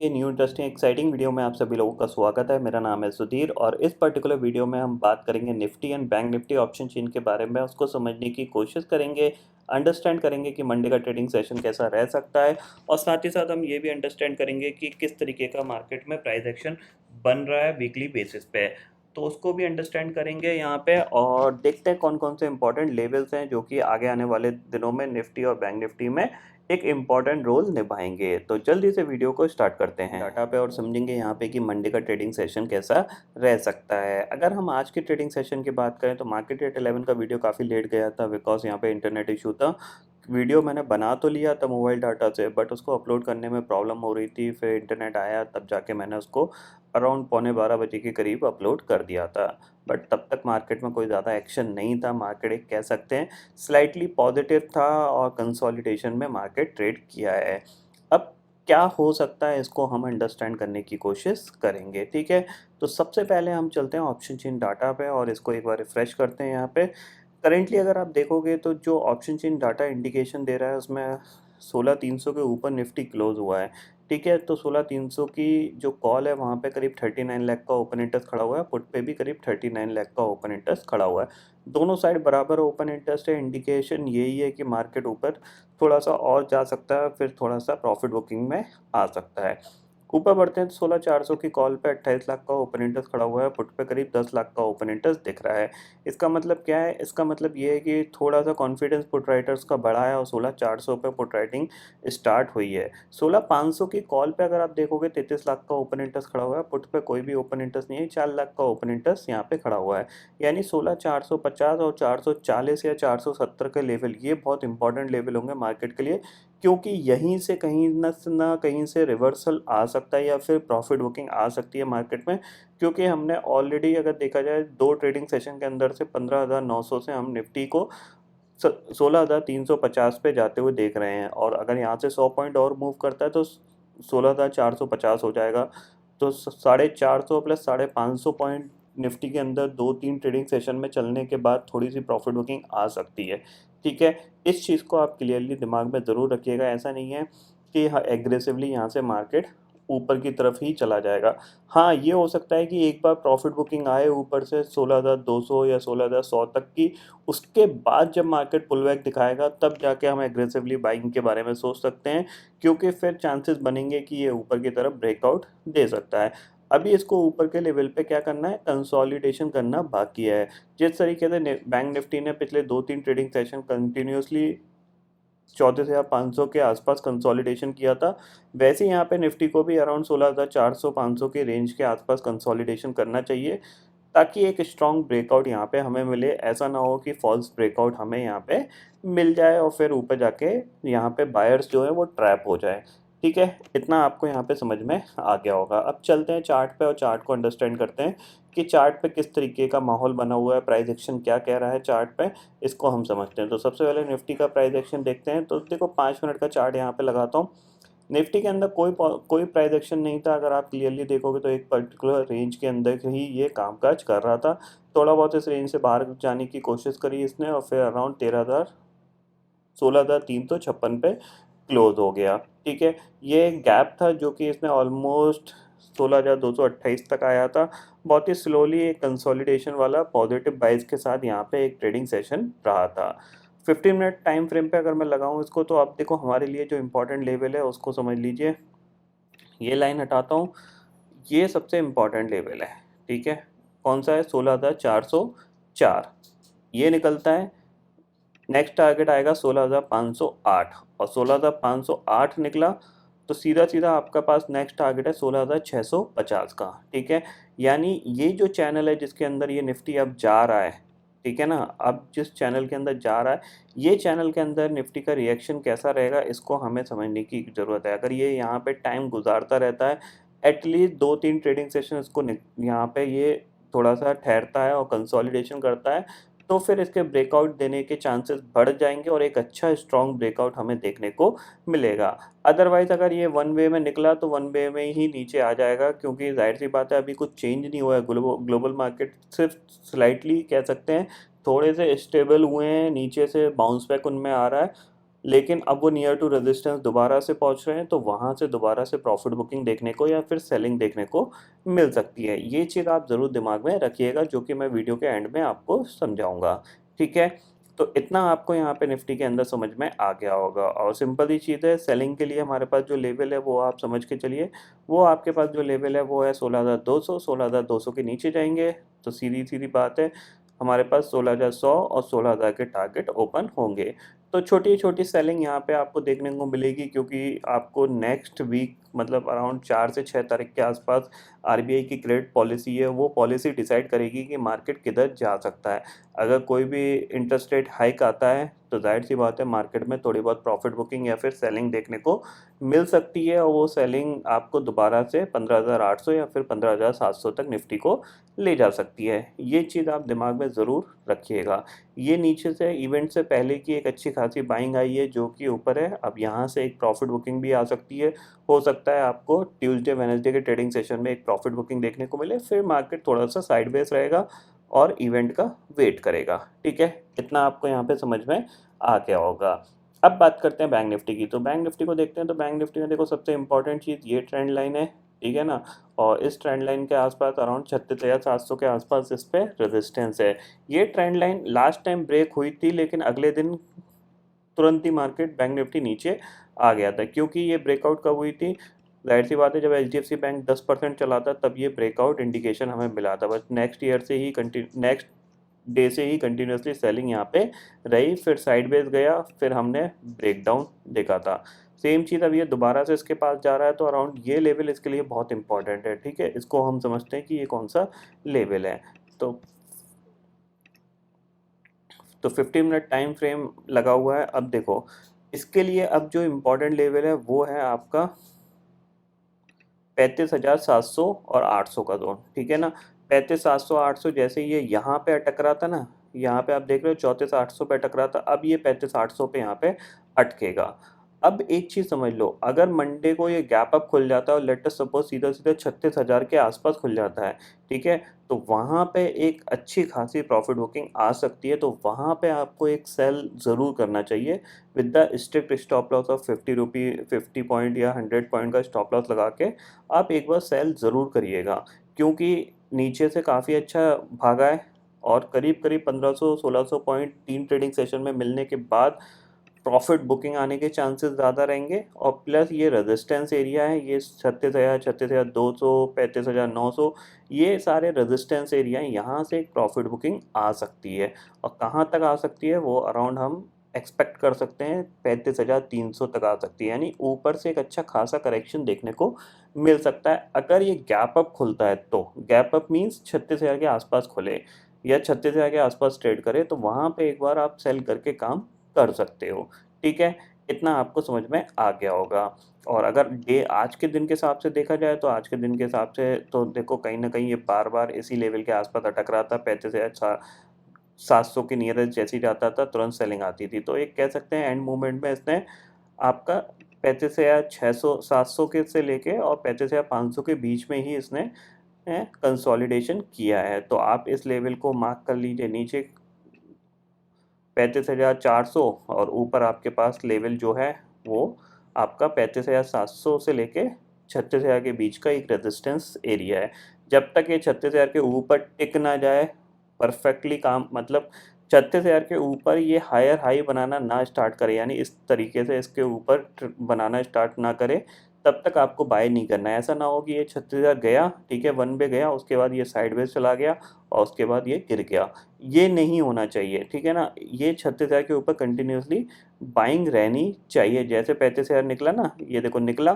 ये new interesting exciting video में आप सभी लोगों का स्वागत है। मेरा नाम है सुधीर और इस पर्टिकुलर वीडियो में हम बात करेंगे Nifty and bank Nifty option chain के बारे में। उसको समझने की कोशिश करेंगे, अंडरस्टैंड करेंगे कि मंडे का ट्रेडिंग सेशन कैसा रह सकता है और साथ ही साथ हम ये भी अंडरस्टैंड करेंगे कि किस तरीके का मार्केट में प्राइस एक्शन बन रहा है वीकली बेसिस पे। तो उसको भी अंडरस्टैंड करेंगे यहाँ पे और देखते हैं कौन कौन से इंपॉर्टेंट लेवल्स हैं जो कि आगे आने वाले दिनों में निफ्टी और बैंक निफ्टी में एक इम्पॉर्टेंट रोल निभाएंगे। तो जल्दी से वीडियो को स्टार्ट करते हैं डाटा पे और समझेंगे यहाँ पे कि मंडे का ट्रेडिंग सेशन कैसा रह सकता है। अगर हम आज के ट्रेडिंग सेशन की बात करें तो मार्केट एट 11 का वीडियो काफ़ी लेट गया था बिकॉज यहाँ पे इंटरनेट इशू था। वीडियो मैंने बना तो लिया था मोबाइल डाटा से बट उसको अपलोड करने में प्रॉब्लम हो रही थी, फिर इंटरनेट आया तब जाके मैंने उसको अराउंड पौने 12 बजे के करीब अपलोड कर दिया था। बट तब तक मार्केट में कोई ज़्यादा एक्शन नहीं था। मार्केट एक कह सकते हैं स्लाइटली पॉजिटिव था और कंसोलिडेशन में मार्केट ट्रेड किया है। अब क्या हो सकता है इसको हम अंडरस्टैंड करने की कोशिश करेंगे, ठीक है। तो सबसे पहले हम चलते हैं ऑप्शन चेन डाटा पे और इसको एक बार रिफ्रेश करते हैं। यहाँ पे करेंटली अगर आप देखोगे तो जो ऑप्शन चेन डाटा इंडिकेशन दे रहा है उसमें 16,300 के ऊपर निफ्टी क्लोज हुआ है, ठीक है। तो 16,300 की जो कॉल है वहाँ पे करीब 39 लाख का ओपन इंटरेस्ट खड़ा हुआ है, पुट पे भी करीब 39 लाख का ओपन इंटरेस्ट खड़ा हुआ है। दोनों साइड बराबर ओपन इंटरेस्ट है। इंडिकेशन यही है कि मार्केट ऊपर थोड़ा सा और जा सकता है, फिर थोड़ा सा प्रॉफिट बुकिंग में आ सकता है। ऊपर बढ़ते हैं तो 16,400 की कॉल पे 28 लाख का ओपन इंटरेस्ट खड़ा हुआ है, पुट पे करीब 10 लाख का ओपन इंटरेस्ट दिख रहा है। इसका मतलब क्या है? इसका मतलब ये है कि थोड़ा सा कॉन्फिडेंस पुट राइटर्स का बढ़ा है और 16,400 पे पुट राइटिंग स्टार्ट हुई है। 16,500 की कॉल पे अगर आप देखोगे 33 लाख का ओपन इंटरेस्ट खड़ा हुआ है, पुट पे कोई भी ओपन इंटरेस्ट नहीं है, 4 लाख का ओपन इंटरेस्ट यहाँ पे खड़ा हुआ है। यानी 16,450 और 440 या 470 के लेवल ये बहुत इंपॉर्टेंट लेवल होंगे मार्केट के लिए, क्योंकि यहीं से कहीं ना कहीं से रिवर्सल आ सकता है या फिर प्रॉफिट बुकिंग आ सकती है मार्केट में। क्योंकि हमने ऑलरेडी अगर देखा जाए 2 ट्रेडिंग सेशन के अंदर से 15,900 से हम निफ्टी को 16,350 पे जाते हुए देख रहे हैं और अगर यहाँ से 100 पॉइंट और मूव करता है तो 16,450 हो जाएगा। तो 450 प्लस 550 पॉइंट निफ्टी के अंदर 2-3 ट्रेडिंग सेशन में चलने के बाद थोड़ी सी प्रॉफिट बुकिंग आ सकती है, ठीक है। इस चीज़ को आप क्लियरली दिमाग में ज़रूर रखिएगा। ऐसा नहीं है कि एग्रेसिवली यहाँ से मार्केट ऊपर की तरफ ही चला जाएगा। हाँ, ये हो सकता है कि एक बार प्रॉफिट बुकिंग आए ऊपर से 16,200 या 16,100 तक की, उसके बाद जब मार्केट पुल बैक दिखाएगा तब जाके हम एग्रेसिवली बाइंग के बारे में सोच सकते हैं, क्योंकि फिर चांसेस बनेंगे कि ये ऊपर की तरफ ब्रेकआउट दे सकता है। अभी इसको ऊपर के लेवल पे क्या करना है? कंसोलिडेशन करना बाकी है। जिस तरीके से बैंक निफ्टी ने पिछले 2-3 ट्रेडिंग सेशन कंटिन्यूसली 34,500 के आसपास कंसोलिडेशन किया था, वैसे यहाँ पे निफ्टी को भी अराउंड 16,400-500 के रेंज के आसपास कंसोलिडेशन करना चाहिए, ताकि एक स्ट्रॉन्ग ब्रेकआउट यहाँ पे हमें मिले। ऐसा ना हो कि फॉल्स ब्रेकआउट हमें यहाँ पे मिल जाए और फिर ऊपर जाके यहाँ पे बायर्स जो है वो ट्रैप हो जाए, ठीक है। इतना आपको यहाँ पे समझ में आ गया होगा। अब चलते हैं चार्ट पे और चार्ट को अंडरस्टैंड करते हैं कि चार्ट पे किस तरीके का माहौल बना हुआ है, प्राइस एक्शन क्या कह रहा है चार्ट पे, इसको हम समझते हैं। तो सबसे पहले निफ्टी का प्राइस एक्शन देखते हैं। तो देखो 5 मिनट का चार्ट यहाँ पे लगाता हूँ। निफ्टी के अंदर कोई प्राइस एक्शन नहीं था। अगर आप क्लियरली देखोगे तो एक पर्टिकुलर रेंज के अंदर ही ये कामकाज कर रहा था। थोड़ा बहुत इस रेंज से बाहर जाने की कोशिश करी इसने और फिर अराउंड 16,356 पे क्लोज हो गया, ठीक है। ये एक गैप था जो कि इसने ऑलमोस्ट 16,228 तक आया था। बहुत ही स्लोली एक कंसोलिडेशन वाला पॉजिटिव बाइस के साथ यहाँ पे एक ट्रेडिंग सेशन रहा था। 15 मिनट टाइम फ्रेम पे अगर मैं लगाऊं इसको तो आप देखो हमारे लिए जो इम्पोर्टेंट लेवल है उसको समझ लीजिए। ये लाइन हटाता हूँ, ये सबसे इम्पोर्टेंट लेवल है, ठीक है। कौन सा है? 16,404 ये निकलता है। नेक्स्ट टारगेट आएगा 16,508 और 16,508 निकला तो सीधा सीधा आपका पास नेक्स्ट टारगेट है 16,650 का, ठीक है। यानी ये जो चैनल है जिसके अंदर ये निफ्टी अब जा रहा है, ठीक है ना, अब जिस चैनल के अंदर जा रहा है ये चैनल के अंदर निफ्टी का रिएक्शन कैसा रहेगा इसको हमें समझने की ज़रूरत है। अगर ये यहाँ पे टाइम गुजारता रहता है, एटलीस्ट 2-3 ट्रेडिंग सेशन इसको यहाँ पे ये थोड़ा सा ठहरता है और कंसोलिडेशन करता है, तो फिर इसके ब्रेकआउट देने के चांसेस बढ़ जाएंगे और एक अच्छा स्ट्रॉन्ग ब्रेकआउट हमें देखने को मिलेगा। अदरवाइज़ अगर ये वन वे में निकला तो वन वे में ही नीचे आ जाएगा, क्योंकि जाहिर सी बात है अभी कुछ चेंज नहीं हुआ है। ग्लोबल मार्केट सिर्फ स्लाइटली कह सकते हैं थोड़े से स्टेबल हुए हैं, नीचे से बाउंस बैक उनमें आ रहा है। लेकिन अब वो नियर टू रेजिस्टेंस दोबारा से पहुंच रहे हैं, तो वहां से दोबारा से प्रॉफिट बुकिंग देखने को या फिर सेलिंग देखने को मिल सकती है। ये चीज़ आप ज़रूर दिमाग में रखिएगा, जो कि मैं वीडियो के एंड में आपको समझाऊंगा। ठीक है, तो इतना आपको यहाँ पे निफ्टी के अंदर समझ में आ गया होगा। और सिंपल ही चीज़ है, सेलिंग के लिए हमारे पास जो लेवल है वो आप समझ के चलिए। वो आपके पास जो लेवल है वो है 16,200। 16,200 के नीचे जाएंगे तो सीधी सीधी बात है, हमारे पास 16,100 और 16,000 के टारगेट ओपन होंगे। तो छोटी-छोटी सेलिंग यहाँ पे आपको देखने को मिलेगी, क्योंकि आपको नेक्स्ट वीक मतलब अराउंड 4 से 6 तारीख के आसपास आरबीआई की क्रेडिट पॉलिसी है, वो पॉलिसी डिसाइड करेगी कि मार्केट किधर जा सकता है। अगर कोई भी इंटरेस्ट रेट हाइक आता है तो ज़ाहिर-सी बात है मार्केट में थोड़ी बहुत प्रॉफिट बुकिंग या फिर सेलिंग देखने को मिल सकती है, और वो सेलिंग आपको दोबारा से 15,800 या फिर 15,700 तक निफ्टी को ले जा सकती है। ये चीज़ आप दिमाग में ज़रूर रखिएगा। ये नीचे से इवेंट से पहले की एक अच्छी खासी बाइंग आई है जो कि ऊपर है। अब यहाँ से एक प्रॉफिट बुकिंग भी आ सकती है। हो सकता है आपको ट्यूसडे वेडनेसडे के ट्रेडिंग सेशन में एक प्रॉफिट बुकिंग देखने को मिले, फिर मार्केट थोड़ा सा साइडवेज रहेगा और इवेंट का वेट करेगा। ठीक है, इतना आपको यहाँ पे समझ में आ गया होगा। अब बात करते हैं बैंक निफ्टी की। तो बैंक निफ्टी को देखते हैं, तो बैंक निफ्टी में देखो सबसे इंपॉर्टेंट चीज़ ये ट्रेंड लाइन है। ठीक है ना, और इस ट्रेंड लाइन के आसपास अराउंड 36,700 के आसपास इस पे रेजिस्टेंस है। ये trend line last time break हुई थी, लेकिन अगले दिन तुरंत ही मार्केट बैंक निफ्टी नीचे आ गया था। क्योंकि ये ब्रेकआउट कब हुई थी, जाहिर सी बात है जब एचडीएफसी बैंक 10% चला था तब ये ब्रेकआउट इंडिकेशन हमें मिला था। बस नेक्स्ट डे से ही कंटिन्यूसली सेलिंग यहाँ पे रही, फिर साइडवेज गया, फिर हमने ब्रेकडाउन देखा था। सेम चीज़ अब ये दोबारा से इसके पास जा रहा है, तो अराउंड ये लेवल इसके लिए बहुत इंपॉर्टेंट है। ठीक है, इसको हम समझते हैं कि ये कौन सा लेवल है। तो 50 मिनट टाइम फ्रेम लगा हुआ है। अब देखो इसके लिए अब जो इम्पोर्टेंट लेवल है वो है आपका 35,700 और 800 का जोन। ठीक है ना, 35,700 800, जैसे ये यहाँ पे अटक रहा था ना, यहाँ पे आप देख रहे हो 34,800 पे अटक रहा था, अब ये 35,800 पे यहाँ पे अटकेगा। अब एक चीज़ समझ लो, अगर मंडे को ये गैप अप खुल जाता है और लेट अस सपोज सीधा सीधा 36,000 के आसपास खुल जाता है, ठीक है, तो वहाँ पे एक अच्छी खासी प्रॉफिट बुकिंग आ सकती है। तो वहाँ पे आपको एक सेल ज़रूर करना चाहिए with the strict stop loss of 50 point या 100 पॉइंट का स्टॉप लॉस लगा के आप एक बार सेल ज़रूर करिएगा। क्योंकि नीचे से काफ़ी अच्छा भागा है, और करीब करीब 1500-1600 पॉइंट 3 ट्रेडिंग सेशन में मिलने के बाद प्रॉफिट बुकिंग आने के चांसेस ज़्यादा रहेंगे। और प्लस ये रेजिस्टेंस एरिया है, ये 36,000, 36,200, 35,900, ये सारे रेजिस्टेंस एरिया हैं। यहाँ से एक प्रॉफिट बुकिंग आ सकती है, और कहाँ तक आ सकती है वो अराउंड हम एक्सपेक्ट कर सकते हैं 35,300 तक आ सकती है। यानी ऊपर से एक अच्छा खासा करेक्शन देखने को मिल सकता है। अगर ये गैप अप खुलता है, तो गैप अप मीन्स 36,000 के आसपास खुले या 36,000 के आसपास ट्रेड करे, तो वहाँ पे एक बार आप सेल करके काम कर सकते हो। ठीक है, इतना आपको समझ में आ गया होगा। और अगर डे आज के दिन के हिसाब से देखा जाए, तो आज के दिन के हिसाब से तो देखो कहीं न कहीं ये बार-बार इसी लेवल के आसपास अटक रहा था। 35,700 के नियरेस्ट जैसे ही जाता था तुरंत सेलिंग आती थी। तो एक कह सकते हैं एंड मूवमेंट में इसने आपका 35,600 700 के से लेके और 35,500 के बीच में ही इसने कंसोलिडेशन किया है। तो आप इस लेवल को मार्क कर लीजिए, नीचे 35,400 और ऊपर आपके पास लेवल जो है वो आपका 35,700 से लेके 36,000 के बीच का एक रेजिस्टेंस एरिया है। जब तक ये 36,000 के ऊपर टिक ना जाए परफेक्टली काम, मतलब 36,000 के ऊपर ये हायर हाई बनाना ना स्टार्ट करे, यानी इस तरीके से इसके ऊपर बनाना स्टार्ट ना करे, तब तक आपको बाय नहीं करना है। ऐसा ना हो कि ये 36,000 गया, ठीक है, वन पे गया, उसके बाद ये साइडवेज चला गया और उसके बाद ये गिर गया। ये नहीं होना चाहिए। ठीक है ना, ये 36,000 के ऊपर कंटिन्यूसली बाइंग रहनी चाहिए। जैसे 35,000 निकला ना, ये देखो निकला,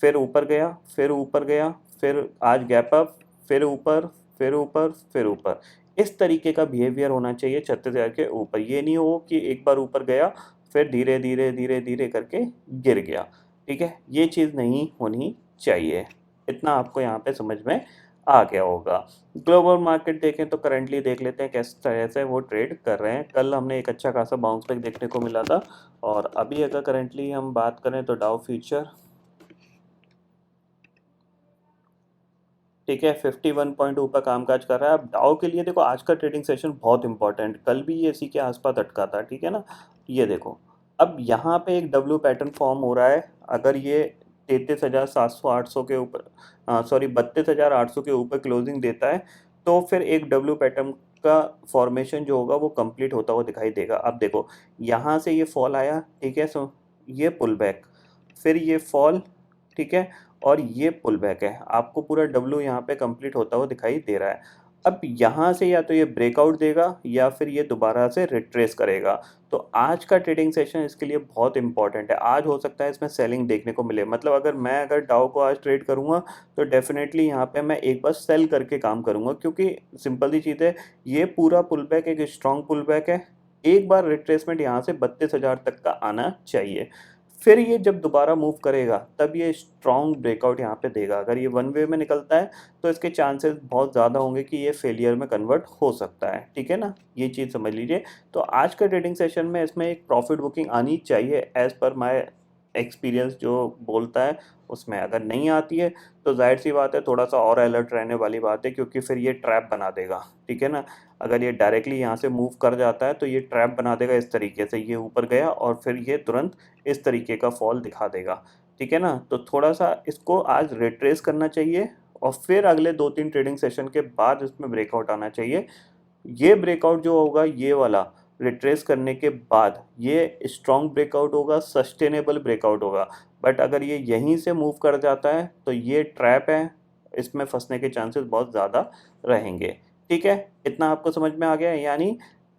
फिर ऊपर गया, फिर ऊपर गया, फिर आज गैप अप, फिर ऊपर, फिर ऊपर, फिर ऊपर। इस तरीके का बिहेवियर होना चाहिए 36,000 के ऊपर। ये नहीं हो कि एक बार ऊपर गया फिर धीरे धीरे धीरे धीरे करके गिर गया। ठीक है, ये चीज़ नहीं होनी चाहिए। इतना आपको यहाँ पे समझ में आ गया होगा। ग्लोबल मार्केट देखें तो करंटली देख लेते हैं किस तरह से वो ट्रेड कर रहे हैं। कल हमने एक अच्छा खासा बाउंस बैक देखने को मिला था, और अभी अगर करंटली हम बात करें तो डाउ फ्यूचर, ठीक है, 51 पॉइंट ऊपर कामकाज कर रहा है। अब डाउ के लिए देखो आज का ट्रेडिंग सेशन बहुत इंपॉर्टेंट, कल भी ये इसी के आसपास अटका था। ठीक है ना, ये देखो अब यहाँ पे एक डब्ल्यू पैटर्न फॉर्म हो रहा है, अगर ये 33,700-800 के ऊपर, सॉरी 32,800 के ऊपर क्लोजिंग देता है, तो फिर एक डब्ल्यू पैटर्न का फॉर्मेशन जो होगा वो कंप्लीट होता हुआ दिखाई देगा। अब देखो यहाँ से ये फॉल आया, ठीक है, सो ये पुल बैक, फिर ये फॉल, ठीक है, और ये पुल बैक है, आपको पूरा डब्ल्यू यहाँ पे कंप्लीट होता हुआ दिखाई दे रहा है। अब यहाँ से या तो ये ब्रेकआउट देगा या फिर ये दोबारा से रिट्रेस करेगा। तो आज का ट्रेडिंग सेशन इसके लिए बहुत इंपॉर्टेंट है। आज हो सकता है इसमें सेलिंग देखने को मिले, मतलब अगर डाउ को आज ट्रेड करूँगा तो डेफिनेटली यहाँ पे मैं एक बार सेल करके काम करूँगा, क्योंकि सिंपल सी चीज़ है, ये पूरा पुल बैक एक स्ट्रॉन्ग पुल बैक है। एक बार रिट्रेसमेंट यहाँ से 32,000 तक का आना चाहिए, फिर ये जब दोबारा मूव करेगा तब ये स्ट्रॉन्ग ब्रेकआउट यहाँ पे देगा। अगर ये वन वे में निकलता है तो इसके चांसेस बहुत ज़्यादा होंगे कि ये फेलियर में कन्वर्ट हो सकता है, ठीक है ना, ये चीज़ समझ लीजिए। तो आज का ट्रेडिंग सेशन में इसमें एक प्रॉफिट बुकिंग आनी चाहिए एज़ पर माई एक्सपीरियंस जो बोलता है उसमें। अगर नहीं आती है तो जाहिर सी बात है थोड़ा सा और अलर्ट रहने वाली बात है, क्योंकि फिर ये ट्रैप बना देगा, ठीक है ना। अगर ये डायरेक्टली यहाँ से मूव कर जाता है तो ये ट्रैप बना देगा इस तरीके से, ये ऊपर गया और फिर ये तुरंत इस तरीके का फॉल दिखा देगा, ठीक है ना। तो थोड़ा सा इसको आज रिट्रेस करना चाहिए और फिर अगले 2-3 ट्रेडिंग सेशन के बाद इसमें ब्रेकआउट आना चाहिए। ये ब्रेकआउट जो होगा ये वाला रिट्रेस करने के बाद ये स्ट्रॉन्ग ब्रेकआउट होगा, सस्टेनेबल ब्रेकआउट होगा। बट अगर ये यहीं से मूव कर जाता है तो ये ट्रैप है, इसमें फंसने के चांसेस बहुत ज़्यादा रहेंगे, ठीक है। इतना आपको समझ में आ गया है, यानी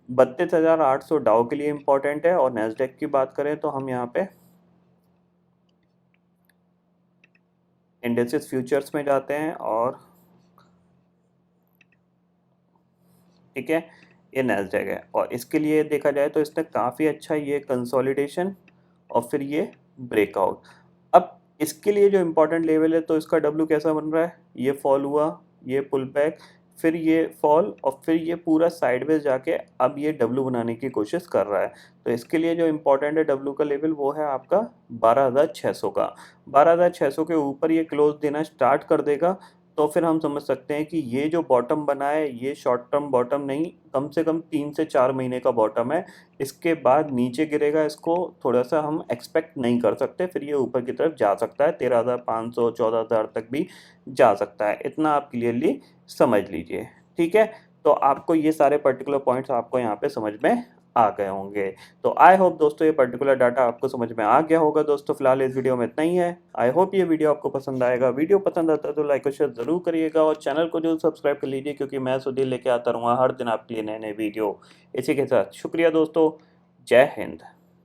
32,800 डाउ के लिए इम्पोर्टेंट है। और नैस्डैक की बात करें तो हम यहाँ पे इंडेक्सेस फ्यूचर्स में जाते हैं और ठीक है, ये नैस्डैक है और इसके लिए देखा जाए तो इसने काफ़ी अच्छा ये कंसोलिडेशन और फिर ये ब्रेकआउट। अब इसके लिए जो इम्पोर्टेंट लेवल है तो इसका डब्ल्यू कैसा बन रहा है, ये फॉल हुआ, ये पुल बैक, फिर ये फॉल और फिर ये पूरा साइडवेज जाके अब ये डब्ल्यू बनाने की कोशिश कर रहा है। तो इसके लिए जो इम्पोर्टेंट है डब्ल्यू का लेवल वो है आपका 12,600 का। 12,600 के ऊपर ये क्लोज देना स्टार्ट कर देगा तो फिर हम समझ सकते हैं कि ये जो बॉटम बना है ये शॉर्ट टर्म बॉटम नहीं, कम से कम 3 से 4 महीने का बॉटम है। इसके बाद नीचे गिरेगा, इसको थोड़ा सा हम एक्सपेक्ट नहीं कर सकते, फिर ये ऊपर की तरफ जा सकता है, 13,500 14,000 तक भी जा सकता है। इतना आप क्लियरली समझ लीजिए, ठीक है। तो आपको ये सारे पर्टिकुलर पॉइंट्स आपको यहाँ पे समझ में आ गए होंगे। तो आई होप दोस्तों ये पर्टिकुलर डाटा आपको समझ में आ गया होगा। दोस्तों फिलहाल इस वीडियो में इतना ही है। आई होप ये वीडियो आपको पसंद आएगा। वीडियो पसंद आता है तो लाइक और शेयर जरूर करिएगा और चैनल को जरूर सब्सक्राइब कर लीजिए, क्योंकि मैं सुधीर लेके आता रहूँगा हर दिन आपके लिए नए नए वीडियो। इसी के साथ शुक्रिया दोस्तों, जय हिंद।